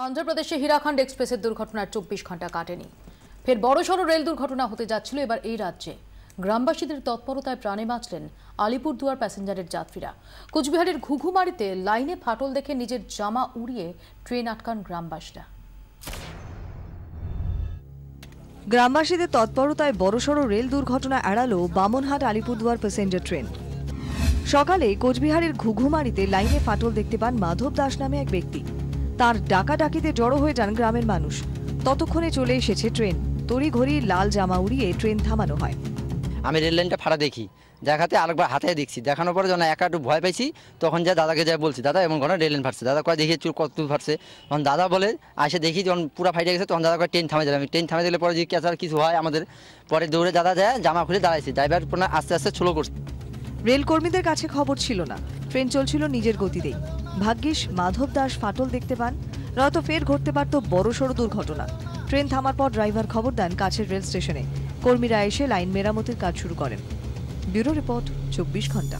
অন্ধ্রপ্রদেশে হীরাখণ্ড এক্সপ্রেসের দুর্ঘটনার 24 ঘন্টা কাটেনি। ফের বড়সড় রেল দুর্ঘটনা হতে যাচ্ছিল এবার এই রাজ্যে। গ্রামবাসীদের তৎপরতায় প্রাণে বাঁচলেন আলিপুরদুয়ার প্যাসেঞ্জারের যাত্রীরা। কোচবিহারের ঘুঘুমারিতে লাইনে ফাটল দেখে নিজের জামা উড়িয়ে ট্রেন আটকান গ্রামবাসীরা। গ্রামবাসীদের তৎপরতায় বড়সড় রেল দুর্ঘটনা এড়ালো বামনহাট আলিপুরদুয়ার প্যাসেঞ্জার ট্রেন। সকালে কোচবিহারের ঘুঘুমারিতে লাইনে ফাটল দেখতে পান মাধব দাস নামে এক ব্যক্তি। তার ডাকাডাকিতে জড়ো হয়ে যান গ্রামের মানুষ। ততক্ষণে চলে এসেছে ট্রেন। তড়িঘড়ি লাল জামা উড়িয়ে ট্রেন থামানো হয়। আমি রেল লাইনটা ফাটা দেখি, দেখাতে আরেকবার হাতে দেখছি, দেখানোর পরে যখন একটু ভয় পাইছি তখন যা দাদাকে যা বলছি, দাদা এমন ঘটনা রেল লাইন ফাটছে। দাদা কয় দেখি চুল কত ফাটছে। তখন দাদা বলে আসে দেখি যখন পুরো ফাইটে গেছে তখন দাদা কয় ট্রেন থামে দিলাম। ট্রেন থামে দিলে পরে যদি ক্যাচার কিছু হয় আমাদের, পরে দৌড়ে দাদা যায় জামা খুলে দাঁড়াইছি। ড্রাইভার আস্তে আস্তে স্লো করছে। রেল কর্মীদের কাছে খবর ছিল না, ট্রেন চলছিল নিজের গতিতেই। ভাগ্যিস মাধব দাস ফাটল দেখতে পান, নয়তো ফের ঘটতে পারত বড়সড় দুর্ঘটনা। ট্রেন থামার পর ড্রাইভার খবর দেন কাছের রেল স্টেশনে। কর্মীরা এসে লাইন মেরামতির কাজ শুরু করেন। ব্যুরো রিপোর্ট 24 ঘন্টা।